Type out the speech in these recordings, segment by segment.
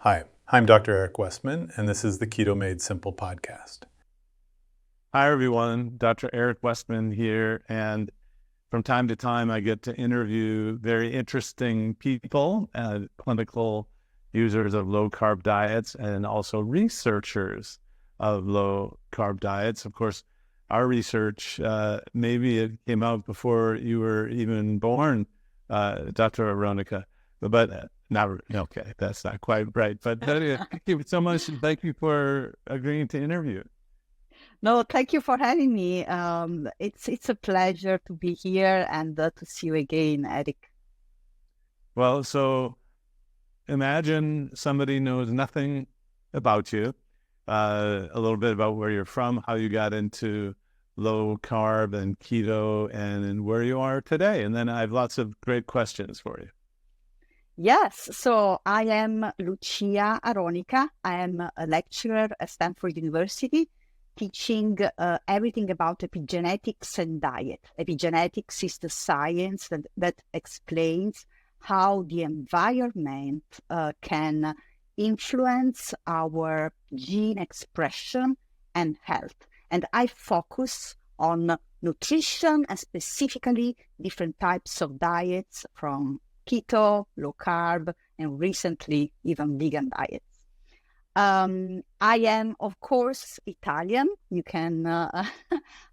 Hi, I'm Dr. Eric Westman, and this is the Keto Made Simple podcast. Hi, everyone. Dr. Eric Westman here. And from time to time, I get to interview very interesting people, clinical users of low-carb diets, and also researchers of low-carb diets. Of course, our research, maybe it came out before you were even born, Dr. Aronica. But not okay. That's not quite right. But thank you so much, and thank you for agreeing to interview. No, thank you for having me. It's a pleasure to be here and to see you again, Eric. Well, so imagine somebody knows nothing about you, a little bit about where you're from, how you got into low carb and keto, and where you are today. And then I have lots of great questions for you. Yes, so I am Lucia Aronica. I am a lecturer at Stanford University, teaching everything about epigenetics and diet. Epigenetics is the science that explains how the environment can influence our gene expression and health. And I focus on nutrition and specifically different types of diets from keto, low carb, and recently even vegan diets. I am, of course, Italian. You can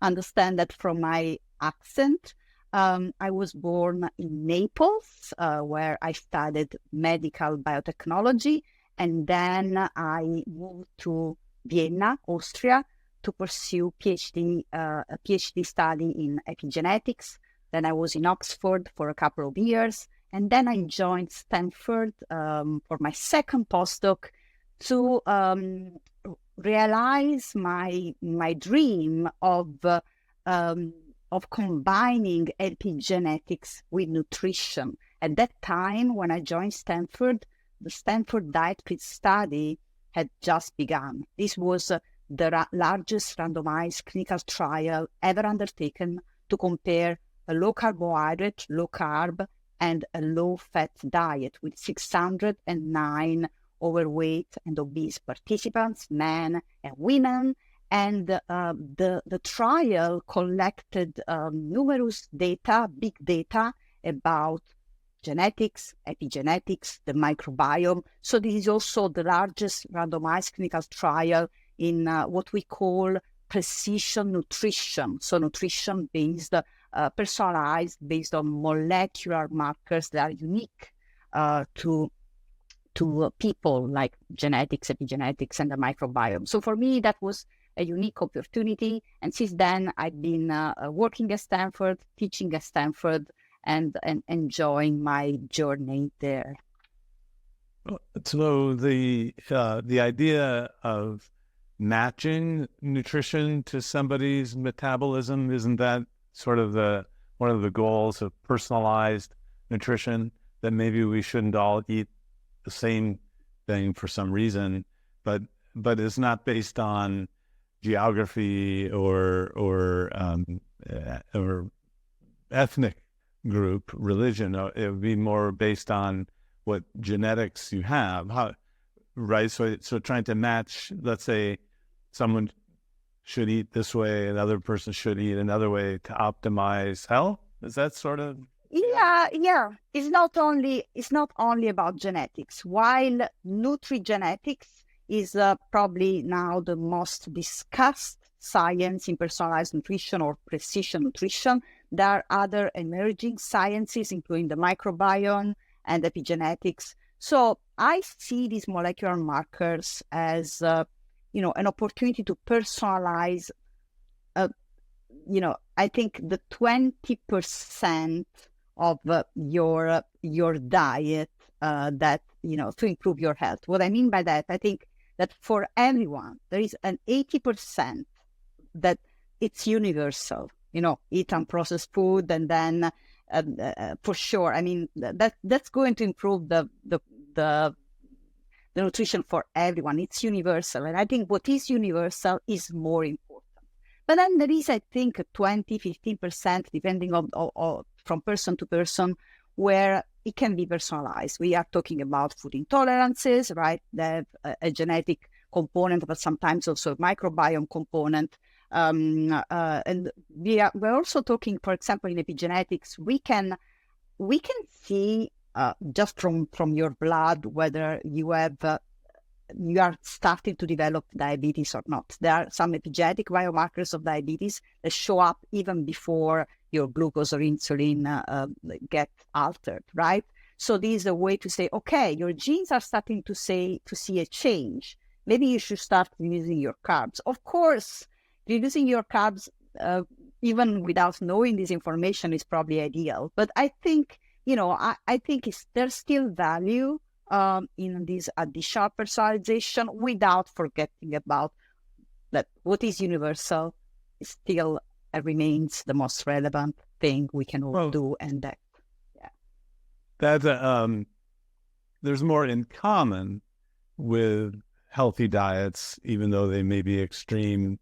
understand that from my accent. I was born in Naples, where I studied medical biotechnology, and then I moved to Vienna, Austria, to pursue a PhD study in epigenetics. Then I was in Oxford for a couple of years, and then I joined Stanford for my second postdoc to realize my dream of combining epigenetics with nutrition. At that time, when I joined Stanford, the Stanford Dietary study had just begun. This was the largest randomized clinical trial ever undertaken to compare a low-carbohydrate, low-carb, and a low-fat diet with 609 overweight and obese participants, men and women. And the trial collected numerous data, big data, about genetics, epigenetics, the microbiome. So this is also the largest randomized clinical trial in what we call precision nutrition. So nutrition-based, personalized, based on molecular markers that are unique to people, like genetics, epigenetics, and the microbiome. So for me, that was a unique opportunity. And since then, I've been working at Stanford, teaching at Stanford, and enjoying my journey there. So the idea of matching nutrition to somebody's metabolism, isn't that sort of one of the goals of personalized nutrition? That maybe we shouldn't all eat the same thing for some reason, but it's not based on geography or ethnic group, religion. It would be more based on what genetics you have. How, right? So trying to match, let's say, someone should eat this way, another person should eat another way to optimize health. Is that sort of? Yeah. It's not only about genetics. While nutrigenetics is probably now the most discussed science in personalized nutrition or precision nutrition, there are other emerging sciences, including the microbiome and epigenetics. So I see these molecular markers as an opportunity to personalize. I think the 20% of your diet that to improve your health. What I mean by that, I think that for everyone there is an 80% that it's universal. Eat unprocessed food, and then for sure, I mean that's going to improve the nutrition for everyone. It's universal, and I think what is universal is more important. But then there is, I think, 20-15%, depending on from person to person, where it can be personalized. We are talking about food intolerances, right? They have a genetic component, but sometimes also a microbiome component. And we're also talking, for example, in epigenetics, we can see just from your blood whether you have you are starting to develop diabetes or not. There are some epigenetic biomarkers of diabetes that show up even before your glucose or insulin get altered, right? So this is a way to say, okay, your genes are starting to see a change. Maybe you should start reducing your carbs. Of course, reducing your carbs, even without knowing this information, is probably ideal. But I think, I think there's still value in this additional personalization without forgetting about that what is universal still remains the most relevant thing we can all do. And there's more in common with healthy diets, even though they may be extreme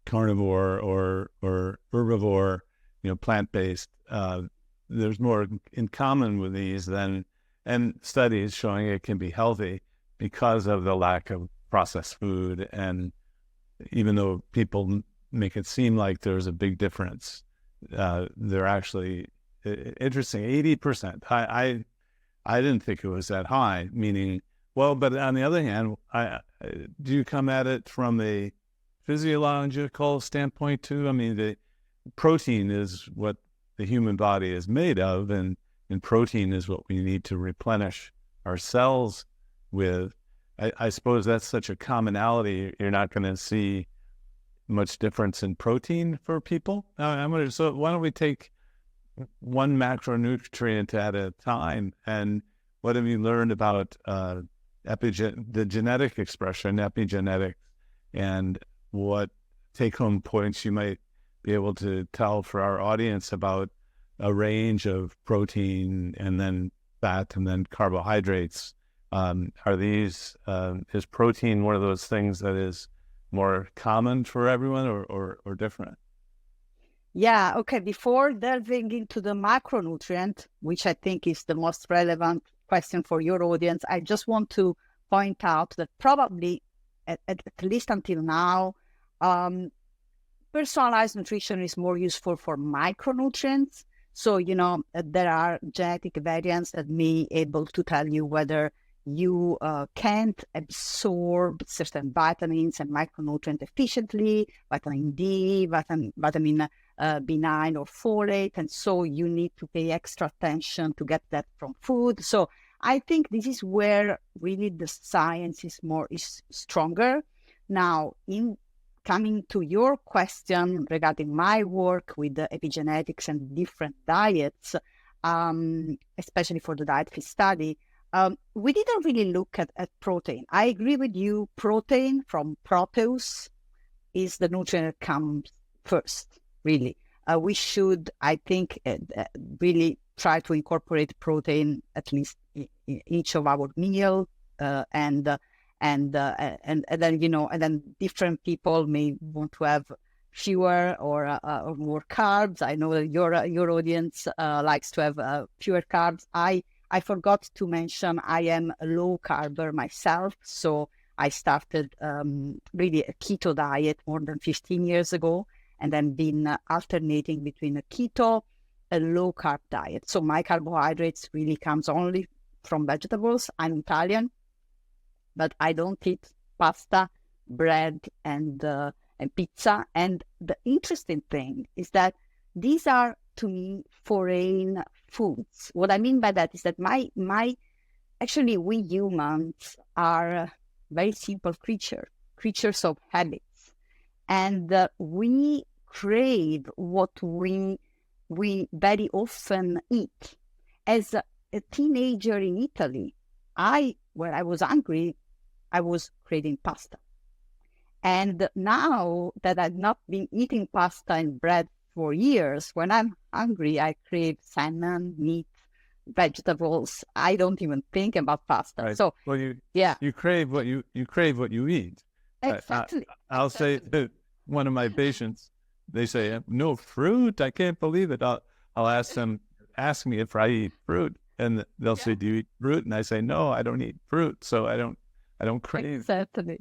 carnivore or herbivore, plant-based. There's more in common with these and studies showing it can be healthy because of the lack of processed food. And even though people make it seem like there's a big difference, they're actually interesting. 80%. I didn't think it was that high. Meaning, but on the other hand, do you come at it from a physiological standpoint too? I mean, the protein is what the human body is made of, and protein is what we need to replenish our cells with. I suppose that's such a commonality. You're not going to see much difference in protein for people. So why don't we take one macronutrient at a time? And what have you learned about the genetic expression, epigenetics, and what take-home points you might be able to tell for our audience about a range of protein and then fat and then carbohydrates? Is protein one of those things that is more common for everyone or different? Yeah, okay. Before delving into the macronutrient, which I think is the most relevant question for your audience, I just want to point out that probably, at least until now, personalized nutrition is more useful for micronutrients. So, there are genetic variants that may be able to tell you whether you can't absorb certain vitamins and micronutrients efficiently, vitamin D, vitamin B9 or folate. And so you need to pay extra attention to get that from food. So I think this is where really the science is stronger. Now, in coming to your question regarding my work with the epigenetics and different diets, especially for the diet fit study, we didn't really look at protein. I agree with you. Protein from proteus is the nutrient that comes first, really. We should, I think, really try to incorporate protein at least in each of our meals, and then different people may want to have fewer or more carbs. I know that your audience likes to have fewer carbs. I forgot to mention I am a low carber myself, so I started really a keto diet more than 15 years ago, and then been alternating between a keto and low carb diet. So my carbohydrates really comes only from vegetables. I'm Italian, but I don't eat pasta, bread, and pizza. And the interesting thing is that these are, to me, foreign foods. What I mean by that is that actually we humans are very simple creatures of habits, and we crave what we very often eat. As a teenager in Italy, when I was hungry, I was craving pasta. And now that I've not been eating pasta and bread for years, when I'm hungry, I crave salmon, meat, vegetables. I don't even think about pasta. Right. So, you crave what you eat. Exactly. I'll say that one of my patients, they say, no fruit. I can't believe it. I'll ask them, ask me if I eat fruit, and they'll say, "Do you eat fruit?" And I say, "No, I don't eat fruit, so I don't crave." Exactly.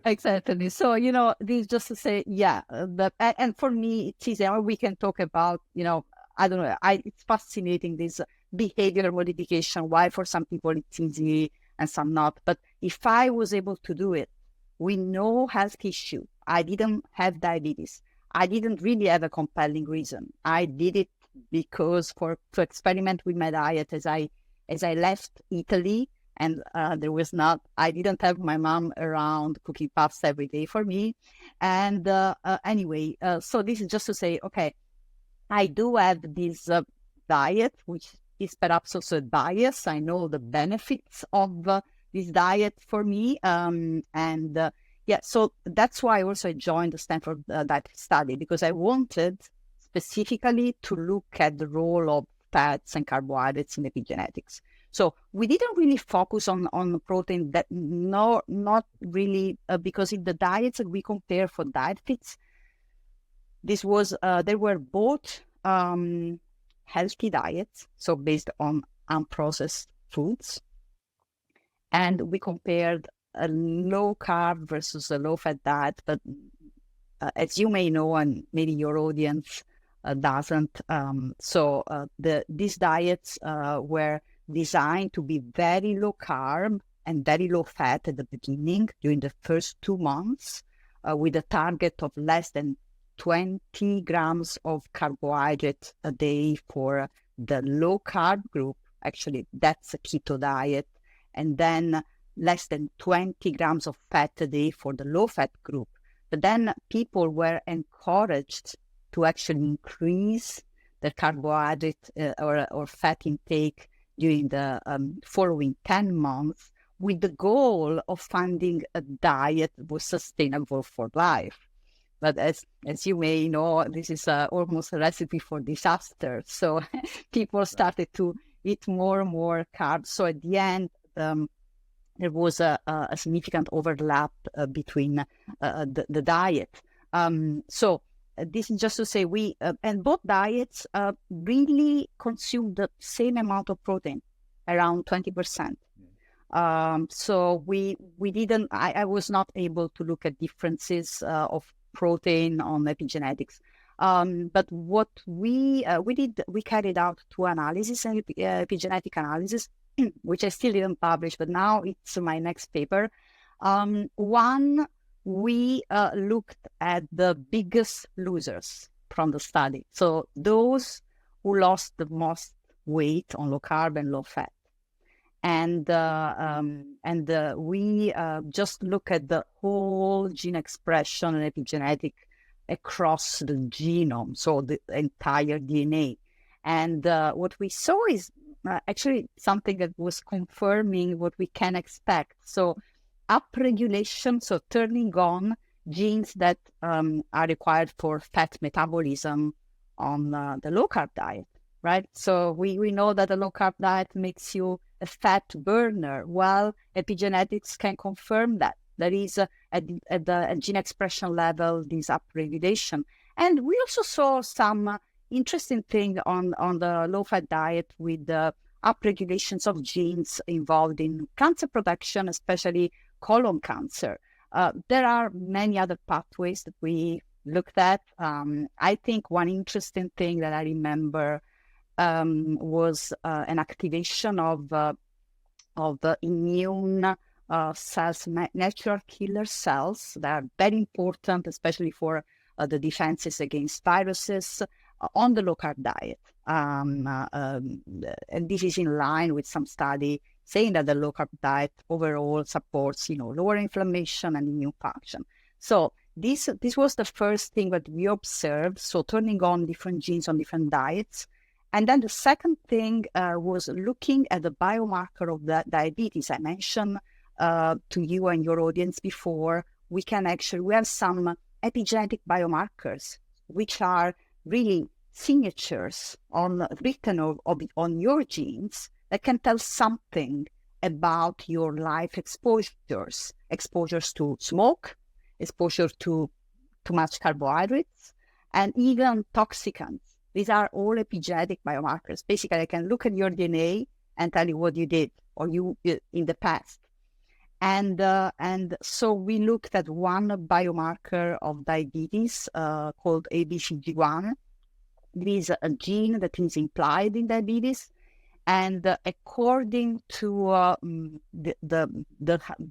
Exactly. So, this just to say, and for me, it's easy. We can talk about, I don't know, it's fascinating, this behavior modification, why for some people it's easy and some not. But if I was able to do it with no health issue, I didn't have diabetes, I didn't really have a compelling reason. I did it because to experiment with my diet as I left Italy. And I didn't have my mom around cooking pasta every day for me. And anyway, so this is just to say, okay, I do have this diet, which is perhaps also a bias. I know the benefits of this diet for me. So that's why also I joined the Stanford diet study, because I wanted specifically to look at the role of fats and carbohydrates in epigenetics. So we didn't really focus on protein, that not really, because in the diets that we compare for diet fits, this was they were both healthy diets, so based on unprocessed foods, and we compared a low carb versus a low fat diet. But as you may know, and maybe your audience doesn't, these diets were designed to be very low carb and very low fat at the beginning, during the first 2 months, with a target of less than 20 grams of carbohydrate a day for the low carb group. Actually, that's a keto diet. And then less than 20 grams of fat a day for the low fat group. But then people were encouraged to actually increase their carbohydrate or fat intake during the following 10 months, with the goal of finding a diet that was sustainable for life. But as you may know, this is almost a recipe for disaster. So people started to eat more and more carbs. So at the end, there was a significant overlap between the diet. So this is just to say and both diets really consume the same amount of protein, around 20%. So we didn't, I was not able to look at differences of protein on epigenetics. But what we did, we carried out 2 analyses, epigenetic analysis, which I still didn't publish, but now it's my next paper. One, we looked at the biggest losers from the study. So those who lost the most weight on low carb and low fat. And we just look at the whole gene expression and epigenetic across the genome, so the entire DNA. And what we saw is actually something that was confirming what we can expect. So upregulation, so turning on genes that are required for fat metabolism on the low-carb diet, right? So we know that a low-carb diet makes you a fat burner. Well, epigenetics can confirm that. There is, at the gene expression level, this upregulation. And we also saw some interesting thing on the low-fat diet with the upregulations of genes involved in cancer production, especially colon cancer. There are many other pathways that we looked at. I think one interesting thing that I remember was an activation of the immune cells, natural killer cells that are very important, especially for the defenses against viruses on the low-carb diet. And this is in line with some study saying that the low-carb diet overall supports, lower inflammation and immune function. So this was the first thing that we observed, so turning on different genes on different diets. And then the second thing was looking at the biomarker of the diabetes. I mentioned to you and your audience before, we have some epigenetic biomarkers, which are really signatures written on your genes that can tell something about your life exposures to smoke, exposure to too much carbohydrates, and even toxicants. These are all epigenetic biomarkers. Basically, I can look at your DNA and tell you what you did or you in the past. And so we looked at one biomarker of diabetes called ABCG1. It is a gene that is implied in diabetes. And according to the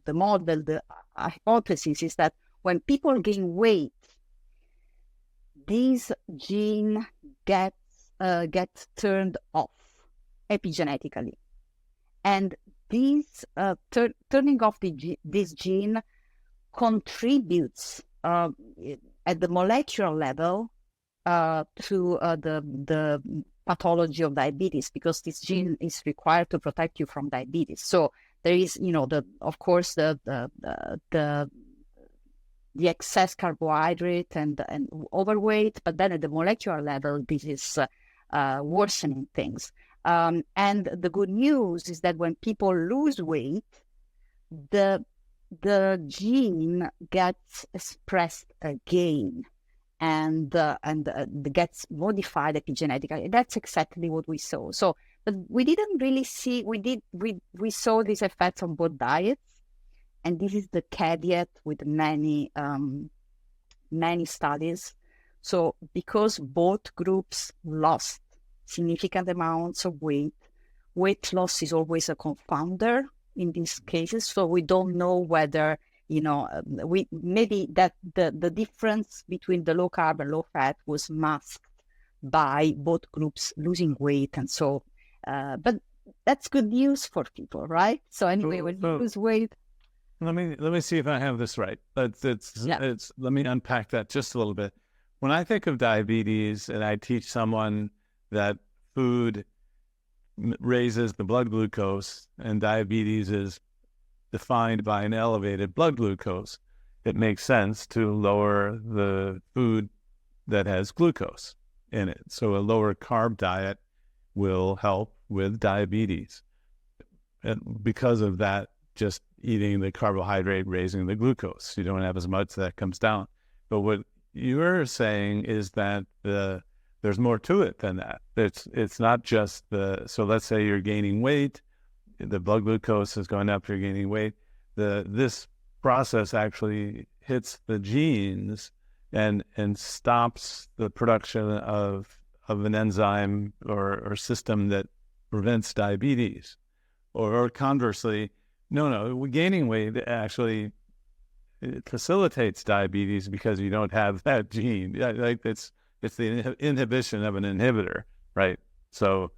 model, the hypothesis is that when people gain weight, this gene gets turned off epigenetically. And this turning off this gene contributes at the molecular level to the pathology of diabetes, because this gene is required to protect you from diabetes. So there is, of course, the excess carbohydrate and overweight, but then at the molecular level, this is worsening things. And the good news is that when people lose weight, the gene gets expressed again and gets modified epigenetically. That's exactly what we saw. So, but we didn't really see. We saw these effects on both diets, and this is the caveat with many studies. So, because both groups lost significant amounts of weight loss is always a confounder in these cases. So we don't know whether, maybe that the difference between the low carb and low fat was masked by both groups losing weight. And so, but that's good news for people, right? So anyway, when you lose weight. Let me see if I have this right. Let me unpack that just a little bit. When I think of diabetes and I teach someone that food raises the blood glucose and diabetes is defined by an elevated blood glucose, it makes sense to lower the food that has glucose in it. So a lower carb diet will help with diabetes. And because of that, just eating the carbohydrate, raising the glucose, you don't have as much that comes down. But what you're saying is that there's more to it than that. It's not just so let's say you're gaining weight, the blood glucose is going up, you're gaining weight. This process actually hits the genes and stops the production of an enzyme or system that prevents diabetes. Or conversely, gaining weight actually it facilitates diabetes because you don't have that gene. Like it's the inhibition of an inhibitor, right? So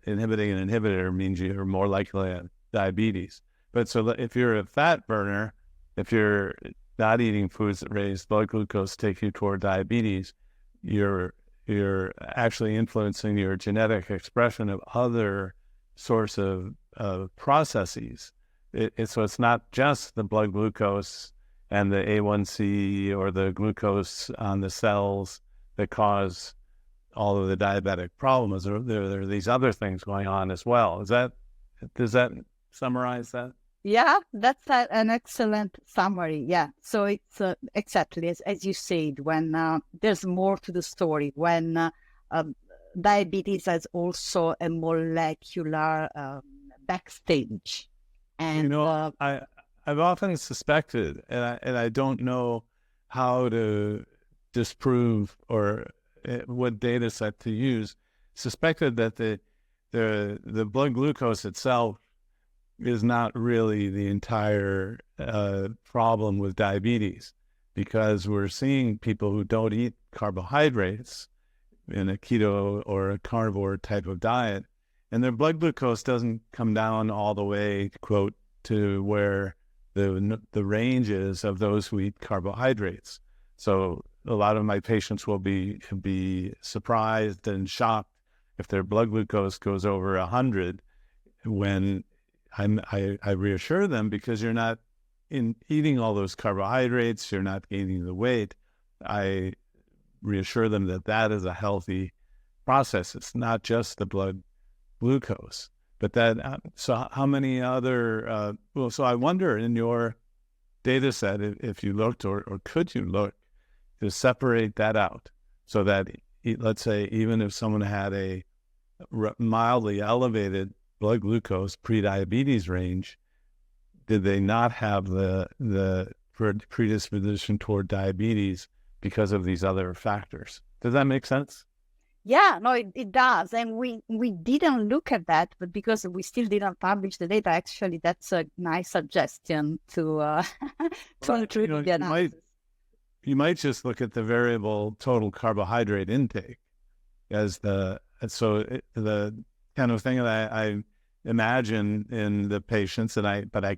inhibiting an inhibitor means you're more likely to have diabetes. But so if you're a fat burner, if you're not eating foods that raise blood glucose, take you toward diabetes, you're actually influencing your genetic expression of other sorts of processes. So it's not just the blood glucose and the A1C or the glucose on the cells that cause all of the diabetic problems. There are these other things going on as well. Does that summarize that? Yeah, that's an excellent summary. Yeah, so it's exactly as you said, when there's more to the story, when diabetes has also a molecular backstage. And I've often suspected, and I don't know how to disprove or what data set to use, suspected that the blood glucose itself is not really the entire problem with diabetes, because we're seeing people who don't eat carbohydrates in a keto or a carnivore type of diet, and their blood glucose doesn't come down all the way, quote, to where the range is of those who eat carbohydrates. So a lot of my patients will be surprised and shocked if their blood glucose goes over 100, when I reassure them, because you're not eating all those carbohydrates, you're not gaining the weight. I reassure them that is a healthy process. It's not just the blood glucose, but so how many other, so I wonder in your data set, if you looked or could you look to separate that out so that let's say, even if someone had a mildly elevated blood glucose pre-diabetes range, did they not have the predisposition toward diabetes because of these other factors? Does that make sense? Yeah, no, it does. And we didn't look at that, but because we still didn't publish the data, actually, that's a nice suggestion to include the analysis. You might just look at the variable total carbohydrate intake as the kind of thing that I imagine in the patients, but I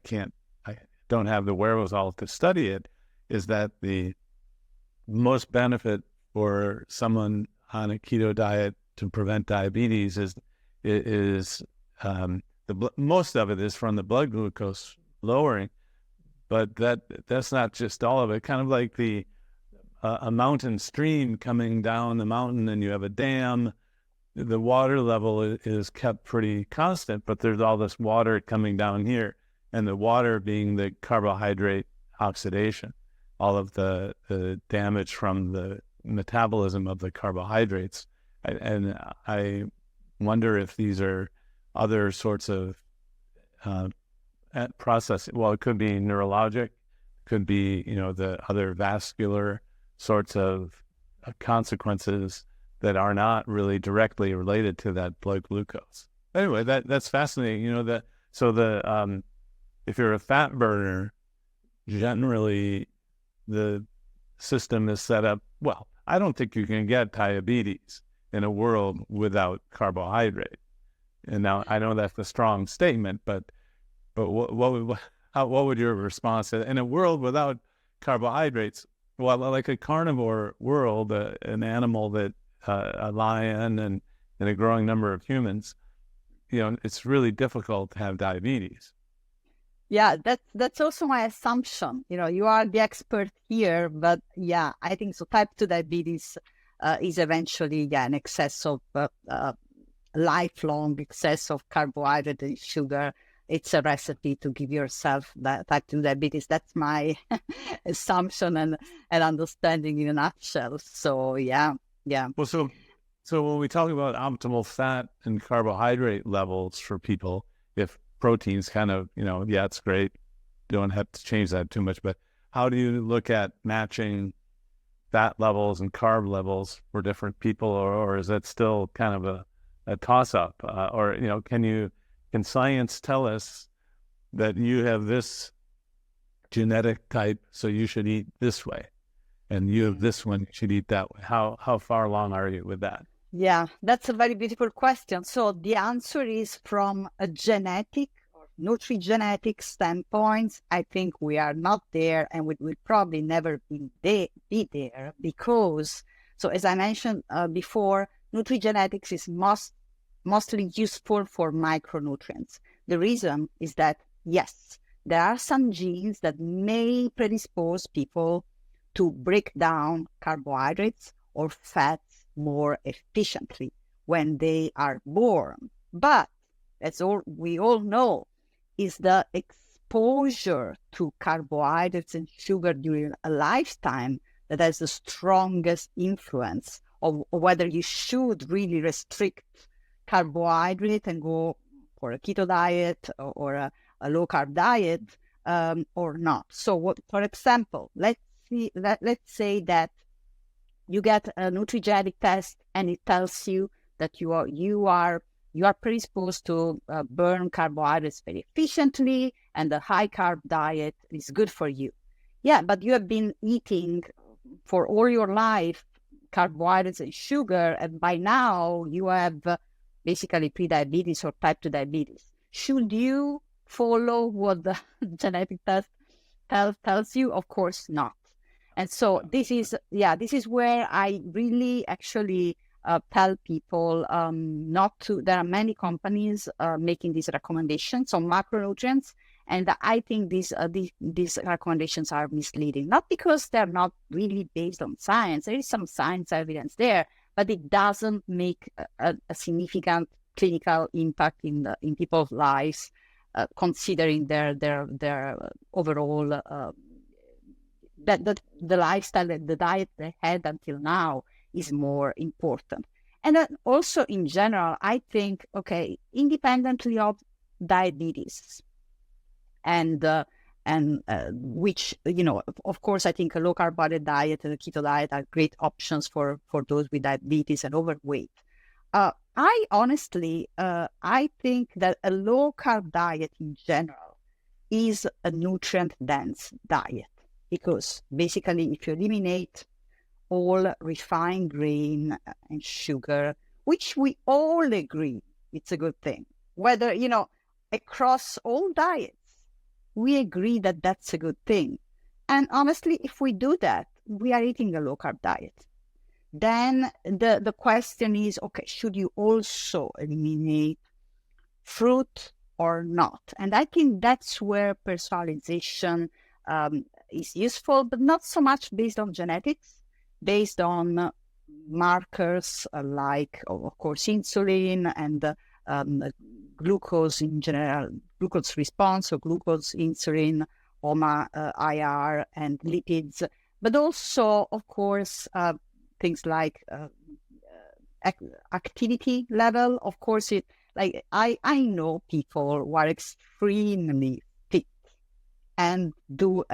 don't have the wherewithal to study it, is that the most benefit for someone on a keto diet to prevent diabetes is most of it is from the blood glucose lowering, but that's not just all of it. Kind of like a mountain stream coming down the mountain, and you have a dam. The water level is kept pretty constant, but there's all this water coming down here, and the water being the carbohydrate oxidation, all of the damage from the metabolism of the carbohydrates. And I wonder if these are other sorts of process. Well, it could be neurologic, could be, the other vascular sorts of consequences that are not really directly related to that blood glucose. Anyway, that's fascinating. If you're a fat burner, generally the system is set up well. I don't think you can get diabetes in a world without carbohydrate. And now I know that's a strong statement, but what would your response be? In a world without carbohydrates? Well, like a carnivore world, an animal that a lion and a growing number of humans, it's really difficult to have diabetes. Yeah, that's also my assumption. You are the expert here, but yeah, I think so. Type 2 diabetes is eventually an excess of lifelong excess of carbohydrate and sugar. It's a recipe to give yourself that type 2 diabetes. That's my assumption and understanding in a nutshell. So yeah. Well, so when we talk about optimal fat and carbohydrate levels for people, if proteins kind of, it's great. Don't have to change that too much, but how do you look at matching fat levels and carb levels for different people, or is that still kind of a toss-up? Can science tell us that you have this genetic type, so you should eat this way, and you have this one, you should eat that way? How far along are you with that? Yeah, that's a very beautiful question. So the answer is, from a genetic or nutrigenetic standpoint, I think we are not there, and we will probably never be there because, so as I mentioned before, nutrigenetics is mostly useful for micronutrients. The reason is that, yes, there are some genes that may predispose people to break down carbohydrates or fats more efficiently when they are born. But as we all know, is the exposure to carbohydrates and sugar during a lifetime that has the strongest influence of whether you should really restrict carbohydrate and go for a keto diet or a low-carb diet or not. So for example, let's say that you get a nutrigenetic test and it tells you that you are predisposed to burn carbohydrates very efficiently, and the high carb diet is good for you. Yeah, but you have been eating for all your life carbohydrates and sugar, and by now you have basically pre-diabetes or type 2 diabetes. Should you follow what the genetic test tells you? Of course not. And so this is where I really actually tell people not to. There are many companies making these recommendations on macronutrients, and I think these recommendations are misleading. Not because they're not really based on science. There is some science evidence there, but it doesn't make a significant clinical impact in people's lives, considering their overall. That the lifestyle, the diet they had until now, is more important. And then also in general, I think, okay, independently of diabetes and which, of course, I think a low-carbohydrate diet and a keto diet are great options for those with diabetes and overweight. I honestly, I think that a low-carb diet in general is a nutrient-dense diet, because basically if you eliminate all refined grain and sugar, which we all agree it's a good thing, whether, across all diets, we agree that that's a good thing. And honestly, if we do that, we are eating a low-carb diet. Then the question is, okay, should you also eliminate fruit or not? And I think that's where personalization is useful, but not so much based on genetics, based on markers like, of course, insulin and glucose in general, glucose response, or glucose, insulin, HOMA, IR, and lipids, but also, of course, things like activity level. Of course, I know people who are extremely fit and do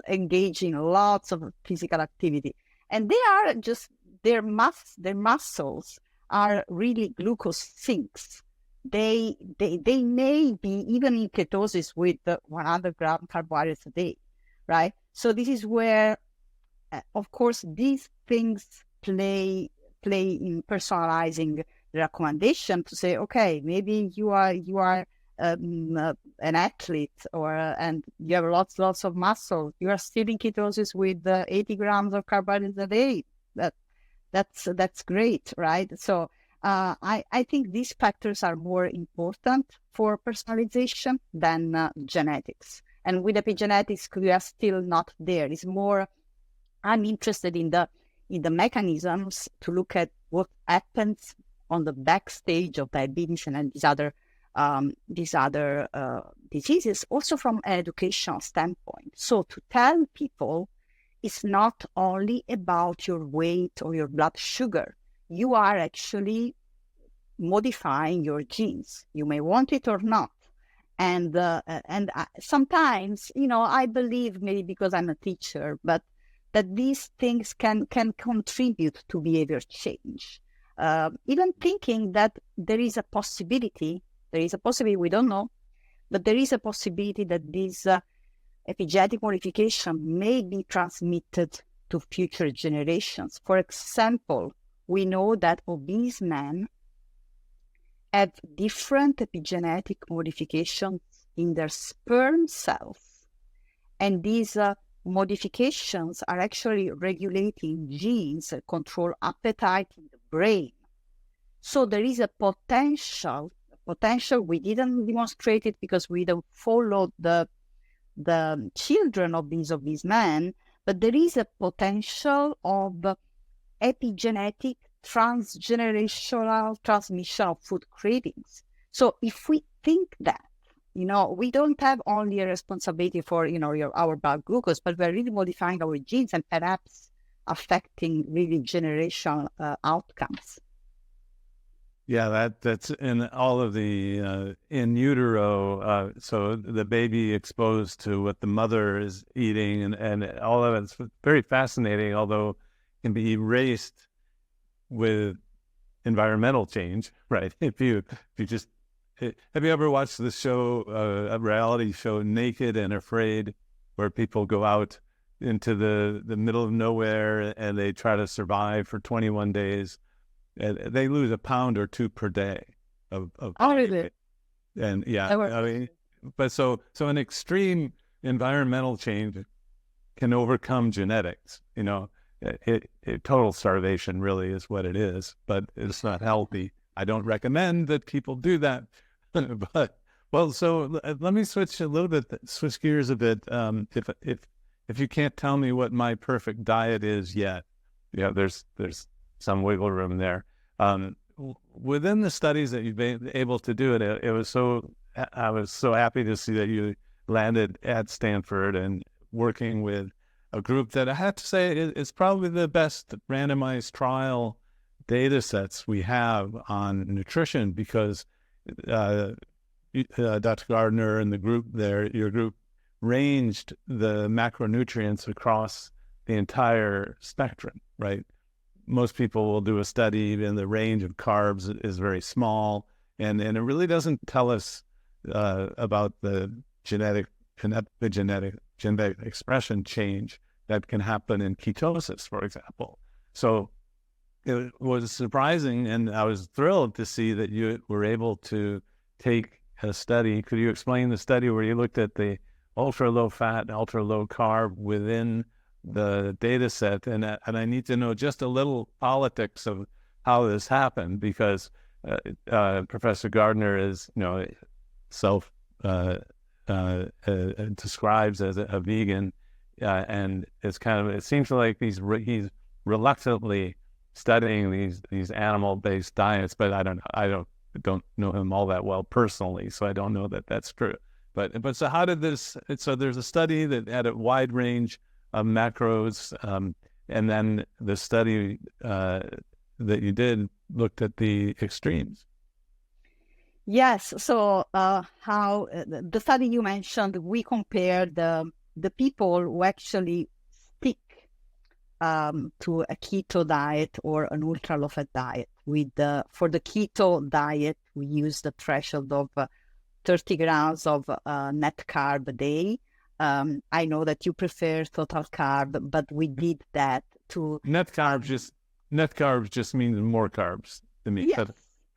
engage in lots of physical activity, and they are just their muscles are really glucose sinks. They may be even in ketosis with 100 gram carbohydrates a day, right? So this is where, of course, these things play in personalizing the recommendation to say, okay, maybe you are an athlete, and you have lots of muscle. You are still in ketosis with 80 grams of carbohydrates a day. That's great, right? So I think these factors are more important for personalization than genetics. And with epigenetics, we are still not there. It's more, I'm interested in the mechanisms to look at what happens on the backstage of diabetes and these other diseases, also from an educational standpoint. So to tell people, it's not only about your weight or your blood sugar. You are actually modifying your genes. You may want it or not. And sometimes, I believe, maybe because I'm a teacher, but that these things can contribute to behavior change. Even thinking that there is a possibility, we don't know, but there is a possibility that this epigenetic modification may be transmitted to future generations. For example, we know that obese men have different epigenetic modifications in their sperm cells, and these modifications are actually regulating genes that control appetite in the brain. So there is a potential. We didn't demonstrate it because we don't follow the children of these obese men, but there is a potential of epigenetic transgenerational transmission of food cravings. So if we think that, we don't have only a responsibility for, our blood glucose, but we're really modifying our genes and perhaps affecting really generational outcomes. Yeah, that's in all of the in utero. So the baby exposed to what the mother is eating, and all of it's very fascinating, although can be erased with environmental change, right? If you just, have you ever watched the show, a reality show, Naked and Afraid, where people go out into the middle of nowhere and they try to survive for 21 days? And they lose a pound or two per day of really? And yeah, I mean, but so an extreme environmental change can overcome genetics. Total starvation really is what it is, but it's not healthy. I don't recommend that people do that. But so let me switch gears a bit. If you can't tell me what my perfect diet is yet, there's some wiggle room there. Within the studies that you've been able to do it, I was so happy to see that you landed at Stanford and working with a group that I have to say is probably the best randomized trial data sets we have on nutrition, because Dr. Gardner and the group there, your group, ranged the macronutrients across the entire spectrum, right? Most people will do a study and the range of carbs is very small, and it really doesn't tell us about the genetic and epigenetic genetic expression change that can happen in ketosis, for example. So it was surprising, and I was thrilled to see that you were able to take a study. Could you explain the study where you looked at the ultra low fat and ultra low carb within the data set? And I need to know just a little politics of how this happened, because Professor Gardner is, self describes as a vegan, and it's it seems like he's reluctantly studying these animal-based diets, but I don't know him all that well personally, so I don't know that that's true. But so how did this? So there's a study that had a wide range of macros, and then the study that you did looked at the extremes. Yes. So how the study you mentioned, we compared the people who actually stick to a keto diet or an ultra low fat diet. For the keto diet, we use the threshold of 30 grams of net carb a day. I know that you prefer total carb, but we did that to net carbs just means more carbs to me. Yes.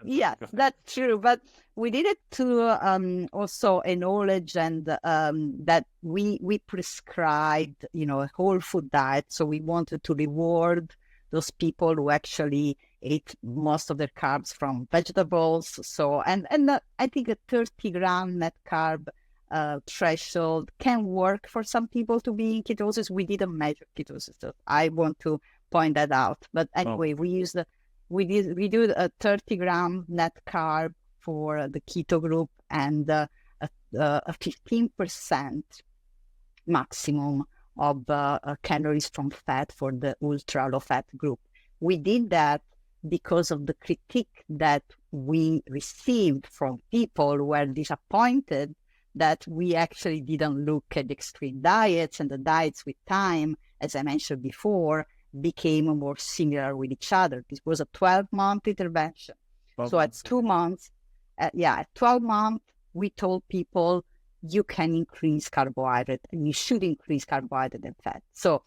Yes, that's true. But we did it to also acknowledge and that we prescribed, a whole food diet. So we wanted to reward those people who actually ate most of their carbs from vegetables. So and I think a 30-gram net carb threshold can work for some people to be in ketosis. We didn't measure ketosis, so I want to point that out. But anyway, we do a 30-gram net carb for the keto group and a 15% maximum of calories from fat for the ultra low fat group. We did that because of the critique that we received from people who were disappointed that we actually didn't look at extreme diets, and the diets with time, as I mentioned before, became more similar with each other. This was a 12-month intervention. So at 2 months, at 12 months, we told people you can increase carbohydrate and you should increase carbohydrate and fat. So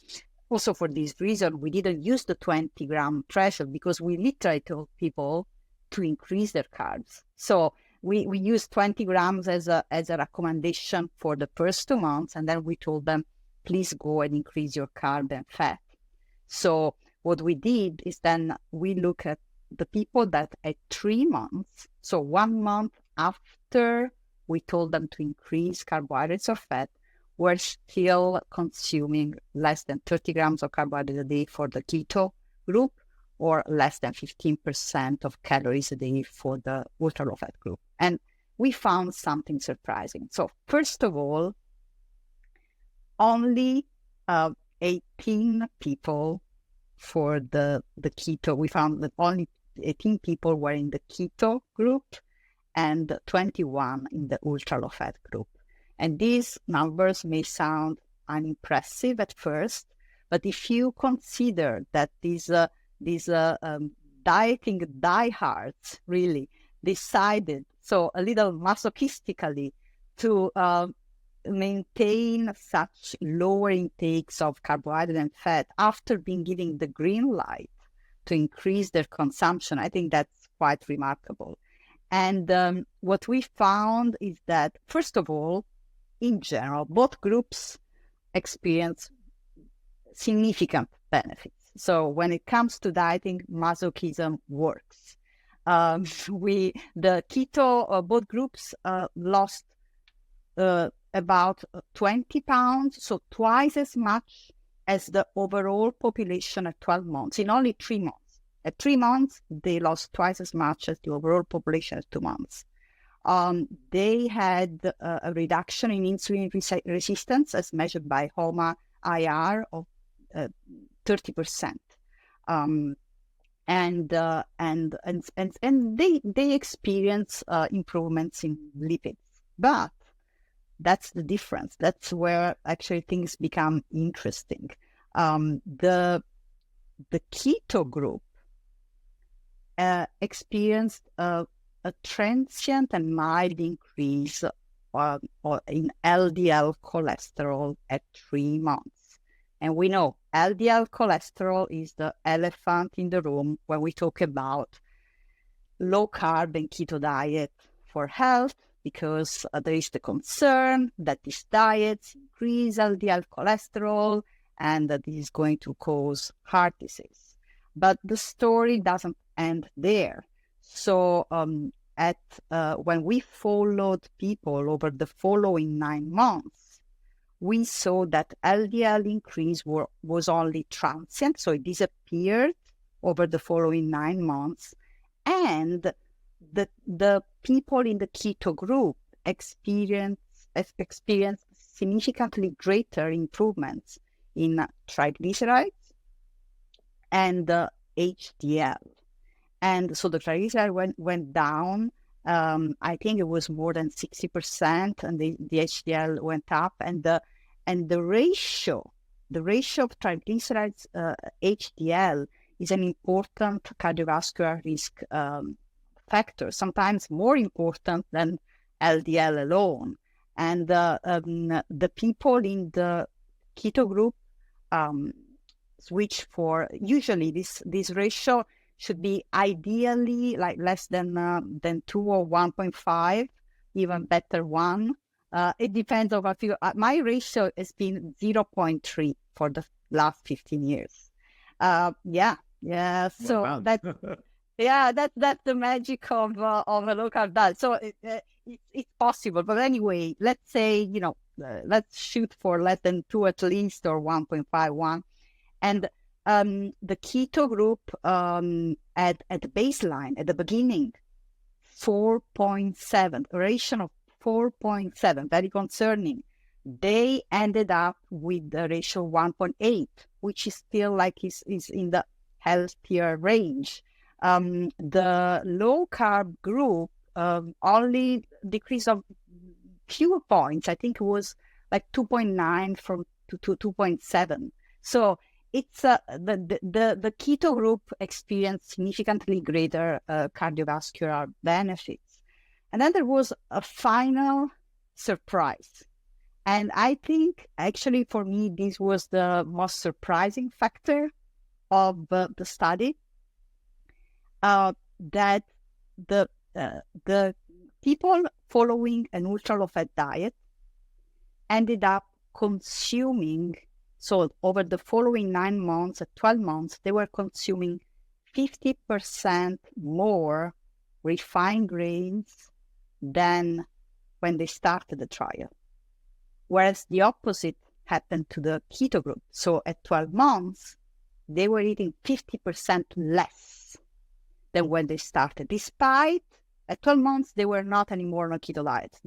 also for this reason, we didn't use the 20-gram threshold, because we literally told people to increase their carbs. So we used 20 grams as a recommendation for the first 2 months, and then we told them, please go and increase your carb and fat. So what we did is then we look at the people that at 3 months, so 1 month after we told them to increase carbohydrates or fat, were still consuming less than 30 grams of carbohydrates a day for the keto group, or less than 15% of calories a day for the ultra low fat group. And we found something surprising. So first of all, only 18 people for the keto. We found that only 18 people were in the keto group and 21 in the ultra low fat group. And these numbers may sound unimpressive at first, but if you consider that these dieting diehards really decided, so a little masochistically, to maintain such lower intakes of carbohydrate and fat after being given the green light to increase their consumption, I think that's quite remarkable. And what we found is that, first of all, in general, both groups experience significant benefits. So when it comes to dieting, masochism works. The keto, both groups lost about 20 pounds, so twice as much as the overall population at 12 months, in only 3 months. At 3 months, they lost twice as much as the overall population at 2 months. They had a reduction in insulin resistance as measured by HOMA IR of 30%. And they experience improvements in lipids. But that's the difference. That's where actually things become interesting. The keto group experienced a transient and mild increase in LDL cholesterol at 3 months. And we know LDL cholesterol is the elephant in the room when we talk about low carb and keto diet for health, because there is the concern that these diets increase LDL cholesterol and that this is going to cause heart disease. But the story doesn't end there. So when we followed people over the following 9 months, we saw that LDL increase was only transient, so it disappeared over the following 9 months. And the people in the keto group experienced significantly greater improvements in triglycerides and HDL. And so the triglyceride went down. I think it was more than 60%, and the HDL went up. And the ratio of triglycerides HDL is an important cardiovascular risk factor, sometimes more important than LDL alone. And the people in the keto group switch for, usually this ratio should be ideally like less than 2 or 1.5, even better 1. It depends on a few. My ratio has been 0.3 for the last 15 years. So wow. That's the magic of a low carb diet. So it's possible. But anyway, let's say, let's shoot for less than 2 at least, or 1.51. And the keto group at the baseline, at the beginning, 4.7, a ratio of 4.7, very concerning. They ended up with the ratio 1.8, which is still is in the healthier range. The low carb group only decrease of few points. I think it was like 2.9 to 2.7. So it's the keto group experienced significantly greater cardiovascular benefits. And then there was a final surprise. And I think actually for me, this was the most surprising factor of the study, that the people following an ultra-low-fat diet ended up consuming, so over the following 9 months, 12 months, they were consuming 50% more refined grains than when they started the trial. Whereas the opposite happened to the keto group. So at 12 months, they were eating 50% less than when they started. Despite at 12 months, they were not anymore on a keto diet.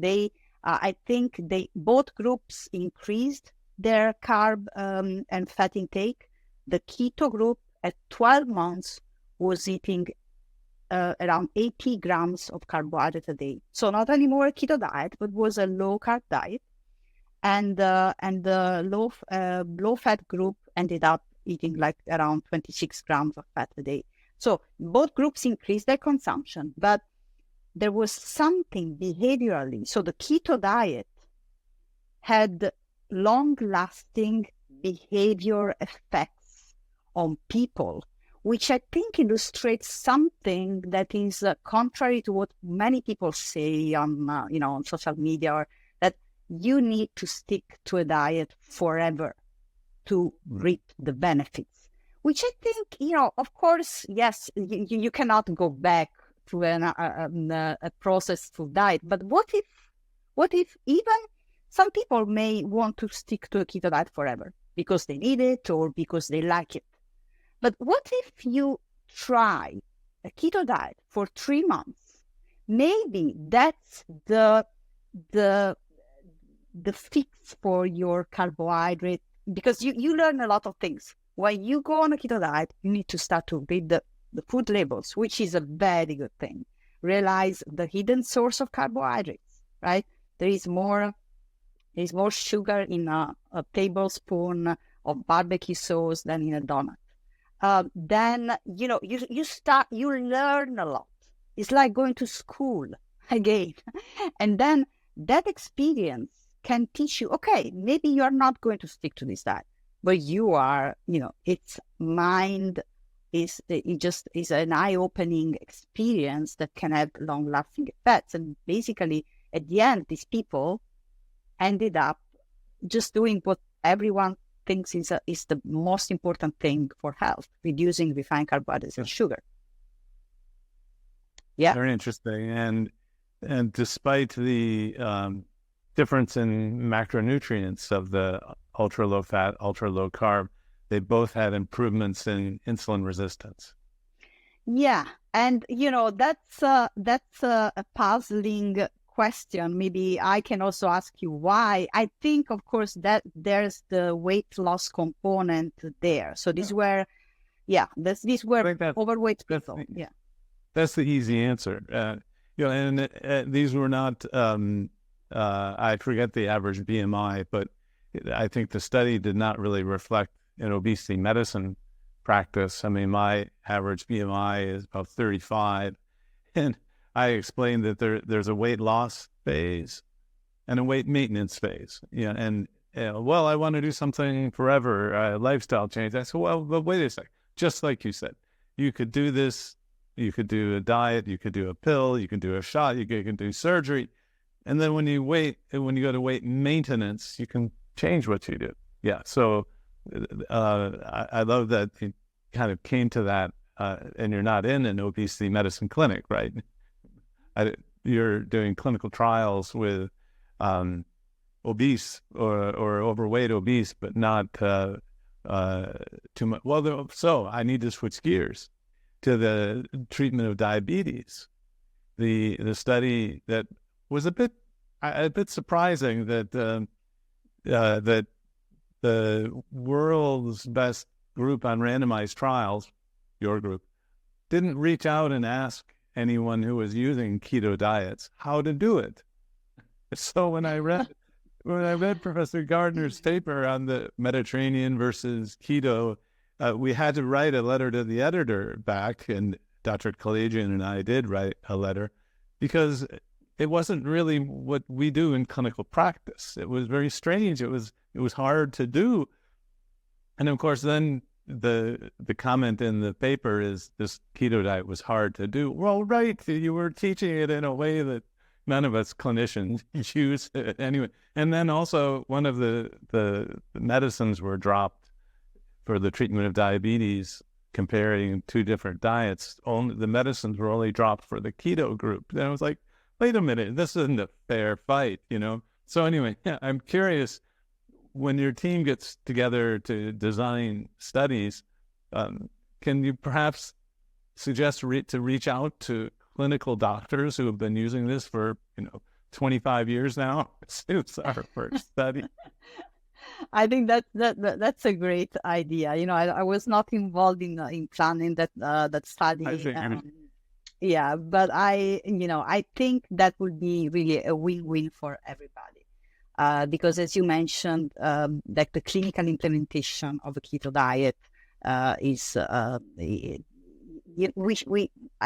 I think both groups increased their carb and fat intake. The keto group at 12 months was eating around 80 grams of carbohydrate a day. So not anymore a keto diet, but was a low carb diet. And the low fat group ended up eating like around 26 grams of fat a day. So both groups increased their consumption, but there was something behaviorally. So the keto diet had long-lasting behavior effects on people, which I think illustrates something that is contrary to what many people say on on social media, or that you need to stick to a diet forever to reap the benefits. Which I think, of course, yes, you cannot go back to a processed food diet. But what if even some people may want to stick to a keto diet forever because they need it or because they like it? But what if you try a keto diet for 3 months? Maybe that's the fix for your carbohydrate because you learn a lot of things. When you go on a keto diet, you need to start to read the food labels, which is a very good thing. Realize the hidden source of carbohydrates, right? There is more sugar in a tablespoon of barbecue sauce than in a donut. Then, you learn a lot. It's like going to school again. And then that experience can teach you, okay, maybe you're not going to stick to this diet, but you are, it's mind is an eye-opening experience that can have long-lasting effects. And basically, at the end, these people ended up just doing what everyone thinks is the most important thing for health, reducing refined carbohydrates and sugar. Yeah. Very interesting. And despite the difference in macronutrients of the ultra low fat, ultra low carb, they both had improvements in insulin resistance. Yeah. And, that's a puzzling question. Maybe I can also ask you why. I think, of course, that there's the weight loss component there. So these were overweight people. Yeah. That's the easy answer. These were not, I forget the average BMI, but I think the study did not really reflect an obesity medicine practice. I mean, my average BMI is about 35. And I explained that there's a weight loss phase and a weight maintenance phase. Well, I want to do something forever, lifestyle change. I said, well, but wait a sec. Just like you said, you could do this. You could do a diet, you could do a pill, you can do a shot, you can do surgery. And then when you go to weight maintenance, you can change what you do. Yeah. So I love that you kind of came to that, and you're not in an obesity medicine clinic, right? You're doing clinical trials with obese or overweight obese, but not too much. Well, so I need to switch gears to the treatment of diabetes. The study that was a bit surprising that that the world's best group on randomized trials, your group, didn't reach out and ask anyone who was using keto diets how to do it. So when I read Professor Gardner's paper on the Mediterranean versus keto, we had to write a letter to the editor back, and Dr. Kalajian and I did write a letter because it wasn't really what we do in clinical practice. It was very strange. It was hard to do. And of course, then the comment in the paper is this keto diet was hard to do. Well, right, you were teaching it in a way that none of us clinicians use it anyway. And then also one of the medicines were dropped for the treatment of diabetes, comparing two different diets. Only the medicines were only dropped for the keto group. And I was like, wait a minute, this isn't a fair fight, So anyway, I'm curious, when your team gets together to design studies, can you perhaps suggest to reach out to clinical doctors who have been using this for 25 years now since our first study? I think that's a great idea. I was not involved in planning that study. But I think that would be really a win-win for everybody. Because as you mentioned, like the clinical implementation of a keto diet is I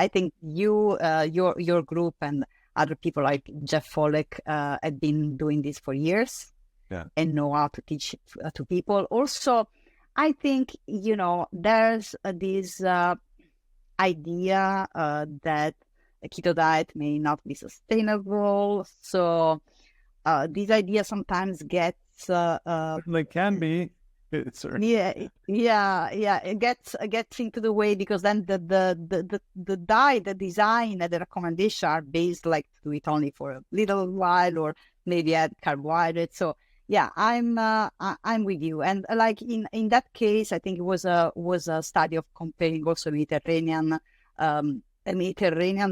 think your group and other people like Jeff Folek have been doing this for years. Yeah. And know how to teach to people. Also, I think, there's this idea that a keto diet may not be sustainable. So this idea sometimes gets... it can be. It gets into the way, because then the diet, the design, and the recommendation are based like to do it only for a little while, or maybe add carbohydrates. So yeah, I'm with you. And like in that case, I think it was a study of comparing also Mediterranean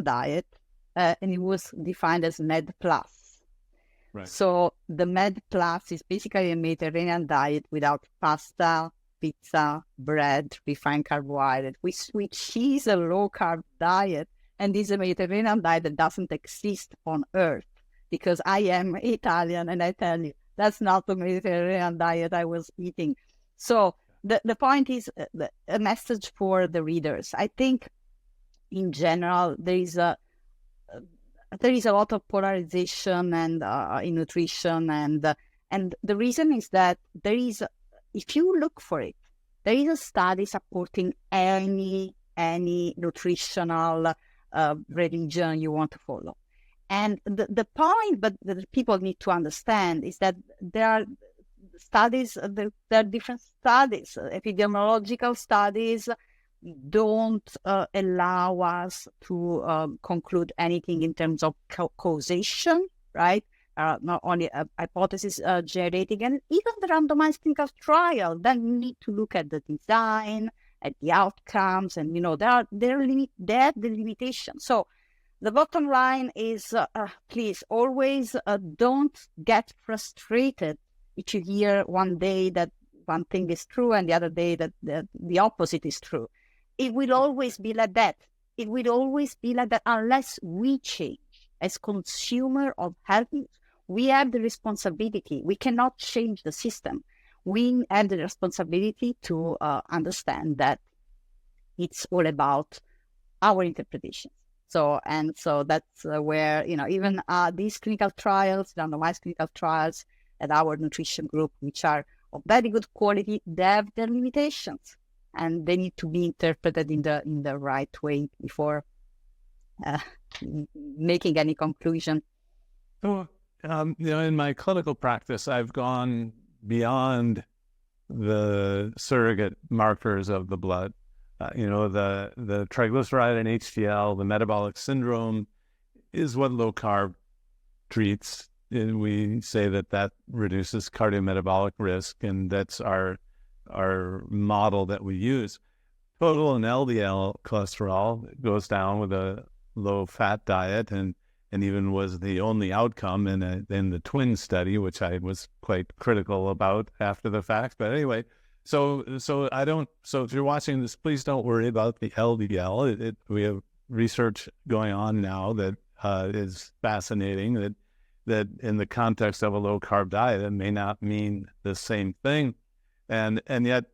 diet, and it was defined as Med plus. Right. So the Med Plus is basically a Mediterranean diet without pasta, pizza, bread, refined carbohydrate, which is a low-carb diet, and is a Mediterranean diet that doesn't exist on Earth, because I am Italian, and I tell you, that's not the Mediterranean diet I was eating. So the point is a message for the readers. I think in general, there is a lot of polarization and in nutrition, and the reason is that there is, if you look for it, there is a study supporting any nutritional religion you want to follow. And the point, but that people need to understand, is that there are studies, there are different studies, epidemiological studies don't allow us to conclude anything in terms of causation, right? Not only hypothesis generating, and even the randomized clinical trial, then we need to look at the design, at the outcomes, and there are the limitations. So the bottom line is, please always don't get frustrated if you hear one day that one thing is true and the other day that the opposite is true. It will always be like that. It will always be like that unless we change. As consumer of health, we have the responsibility. We cannot change the system. We have the responsibility to understand that it's all about our interpretations. So that's where, even these clinical trials, randomized clinical trials at our nutrition group, which are of very good quality, they have their limitations, and they need to be interpreted in the right way before making any conclusion. So, in my clinical practice, I've gone beyond the surrogate markers of the blood. The triglyceride and HDL, the metabolic syndrome, is what low carb treats. And we say that reduces cardiometabolic risk, and that's our model that we use. Total and LDL cholesterol goes down with a low-fat diet, and even was the only outcome in the twin study, which I was quite critical about after the fact. But anyway, so if you're watching this, please don't worry about the LDL. We have research going on now that is fascinating, that in the context of a low-carb diet, it may not mean the same thing. And yet,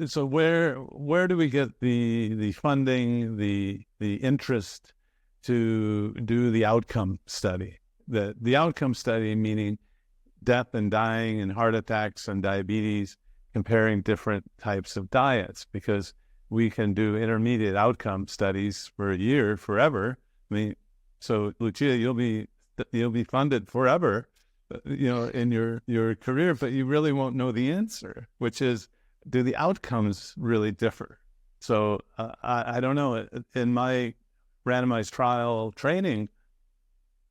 so where do we get the funding, the interest to do the outcome study? The outcome study, meaning death and dying and heart attacks and diabetes, comparing different types of diets, because we can do intermediate outcome studies for a year, forever. I mean, so Lucia, you'll be funded forever, in your career, but you really won't know the answer, which is, do the outcomes really differ? So I don't know. In my randomized trial training,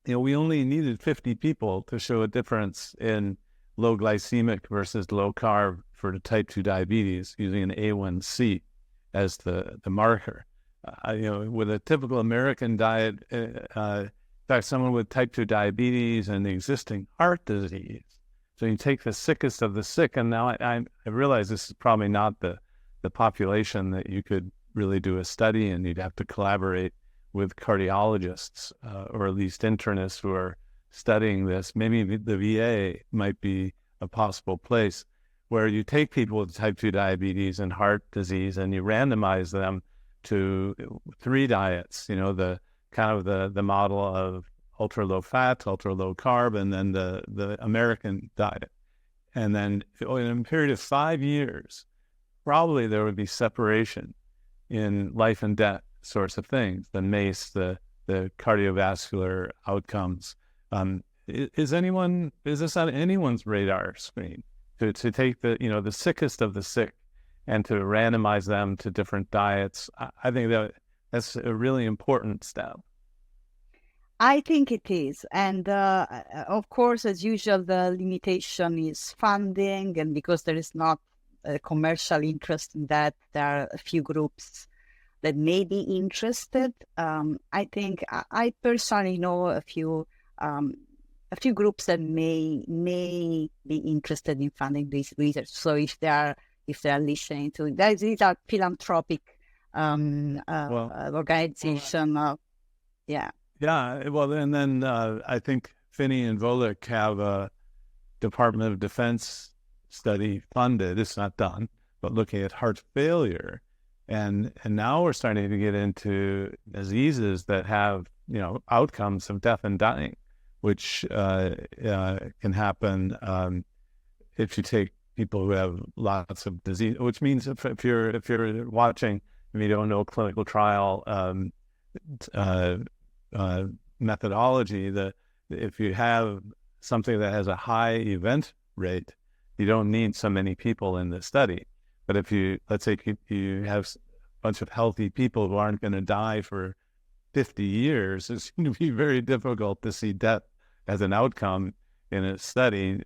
we only needed 50 people to show a difference in low glycemic versus low carb for the type 2 diabetes, using an A1C as the marker. With a typical American diet, in fact, someone with type 2 diabetes and existing heart disease, so you take the sickest of the sick, and now I realize this is probably not the population that you could really do a study, and you'd have to collaborate with cardiologists or at least internists who are studying this. Maybe the VA might be a possible place where you take people with type 2 diabetes and heart disease and you randomize them to 3 diets, the model of ultra low fat, ultra low carb, and then the American diet. And then in a period of 5 years, probably there would be separation in life and death sorts of things, the MACE, the cardiovascular outcomes. Is this on anyone's radar screen to take the sickest of the sick and to randomize them to different diets? I think that's a really important step. I think it is. And of course, as usual, the limitation is funding. And because there is not a commercial interest in that, there are a few groups that may be interested. I think I personally know a few a few groups that may be interested in funding this research. So if they are listening to it, these are philanthropic organization. Yeah. Yeah. Well, and then I think Finney and Volek have a Department of Defense study funded. It's not done, but looking at heart failure. And now we're starting to get into diseases that have, outcomes of death and dying, which can happen if you take people who have lots of disease. Which means if you're watching, if you don't know clinical trial methodology, that if you have something that has a high event rate, you don't need so many people in the study. But if let's say you have a bunch of healthy people who aren't going to die for 50 years, it's going to be very difficult to see death as an outcome in a study.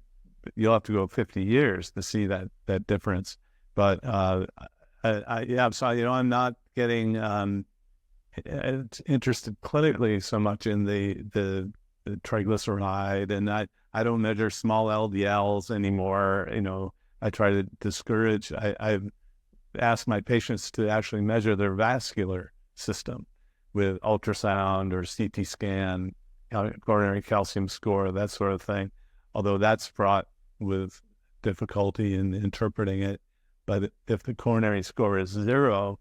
You'll have to go 50 years to see that difference. But so I'm not getting interested clinically so much in the triglyceride, and I don't measure small LDLs anymore. I try to discourage. I've asked my patients to actually measure their vascular system with ultrasound or CT scan, coronary calcium score, that sort of thing. Although that's fraught with difficulty in interpreting it. But if the coronary score is 0,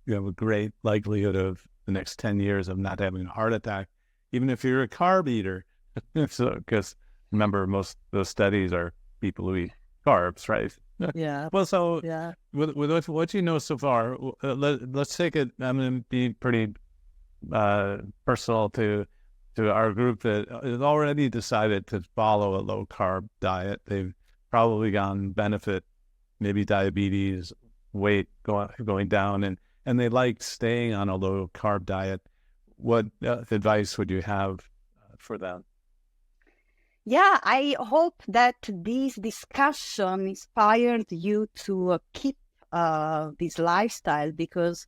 you have a great likelihood of the next 10 years of not having a heart attack, even if you're a carb eater. Because remember, most of those studies are people who eat carbs, right? Yeah. Well, so with what you know so far, let's take it. I'm going to be pretty personal to our group that has already decided to follow a low-carb diet. They've probably gotten benefit, maybe diabetes, weight going down, and they like staying on a low-carb diet. What advice would you have for them? Yeah, I hope that this discussion inspired you to keep this lifestyle, because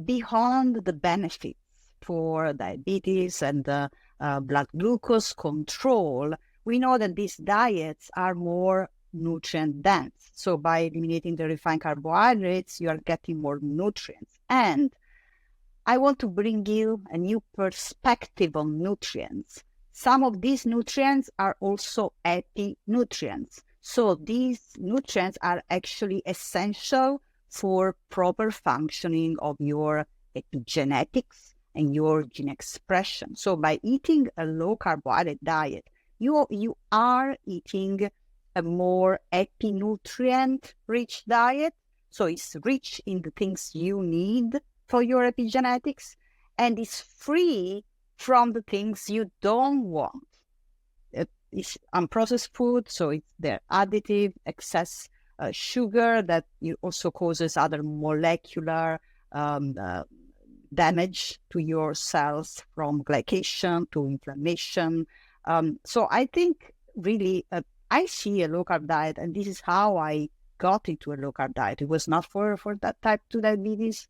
beyond the benefits for diabetes and blood glucose control, we know that these diets are more nutrient dense. So by eliminating the refined carbohydrates, you are getting more nutrients. And I want to bring you a new perspective on nutrients. Some of these nutrients are also epinutrients. So these nutrients are actually essential for proper functioning of your epigenetics and your gene expression. So by eating a low carbohydrate diet, you are eating a more epinutrient rich diet. So it's rich in the things you need for your epigenetics, and it's free from the things you don't want. It's unprocessed food, so it's their additive, excess sugar that also causes other molecular damage to your cells, from glycation to inflammation. So I think really I see a low-carb diet, and this is how I got into a low-carb diet. It was not for that type 2 diabetes.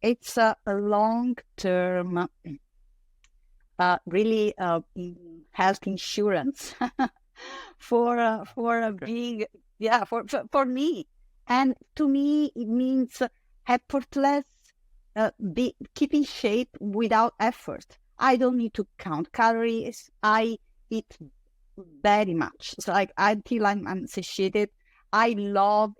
It's a long-term really health insurance for being, for me. And to me, it means effortless, keeping shape without effort. I don't need to count calories. I eat very much. So like until I'm satiated, I love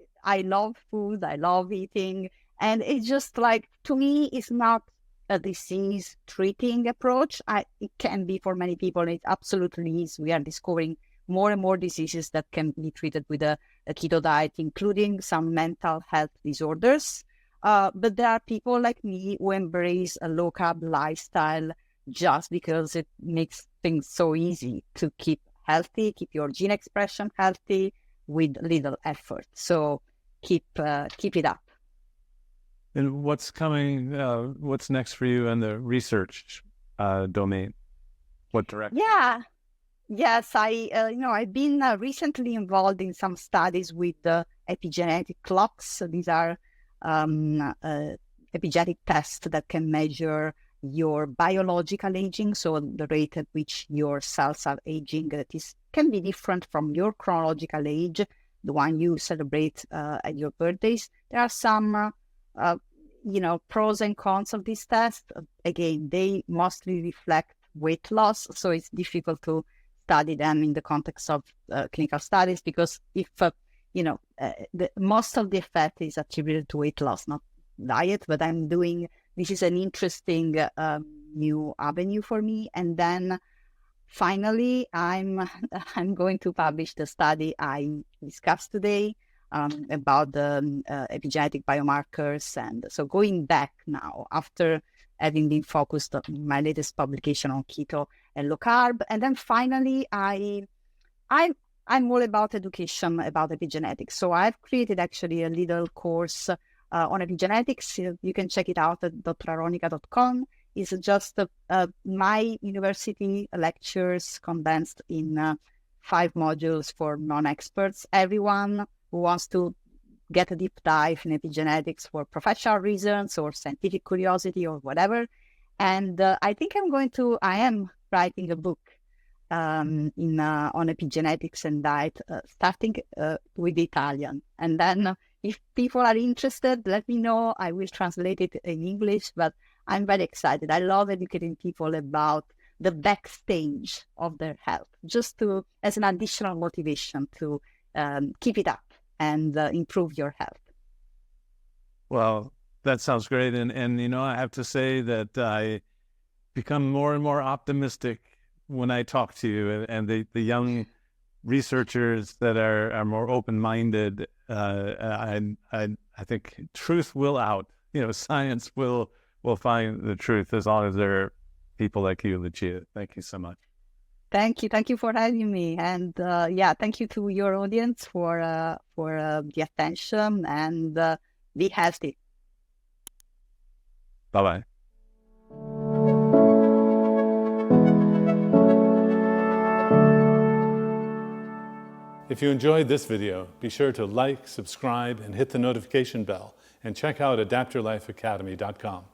food. I love eating. And it's just like, to me, it's not a disease treating approach. It can be for many people. It absolutely is. We are discovering more and more diseases that can be treated with a keto diet, including some mental health disorders. But there are people like me who embrace a low-carb lifestyle just because it makes things so easy to keep healthy, keep your gene expression healthy with little effort. So keep it up. And what's coming? What's next for you in the research domain? What direction? Yeah. Yes, I've been recently involved in some studies with the epigenetic clocks. So these are epigenetic tests that can measure your biological aging, so the rate at which your cells are aging, can be different from your chronological age, the one you celebrate at your birthdays. There are some, pros and cons of this test. Again, they mostly reflect weight loss, so it's difficult to study them in the context of clinical studies, because if most of the effect is attributed to weight loss, not diet. But this is an interesting new avenue for me. And then finally, I'm going to publish the study I discussed today about the epigenetic biomarkers. And so going back now, after having been focused on my latest publication on keto and low carb, and then finally, I'm all about education about epigenetics. So I've created actually a little course on epigenetics. You can check it out at draronica.com. It's just my university lectures condensed in 5 modules for non-experts. Everyone who wants to get a deep dive in epigenetics for professional reasons or scientific curiosity or whatever. And I think I am writing a book on epigenetics and diet, starting with the Italian. And then if people are interested, let me know. I will translate it in English, but I'm very excited. I love educating people about the backstage of their health, just as an additional motivation to keep it up and improve your health. Well, that sounds great. And I have to say that I become more and more optimistic when I talk to you, and the young researchers that are more open-minded. I think truth will out. Science will find the truth, as long as there are people like you, Lucia. Thank you so much. Thank you for having me, and thank you to your audience for the attention, and be healthy. Bye-bye. If you enjoyed this video, be sure to like, subscribe, and hit the notification bell, and check out adaptyourlifeacademy.com.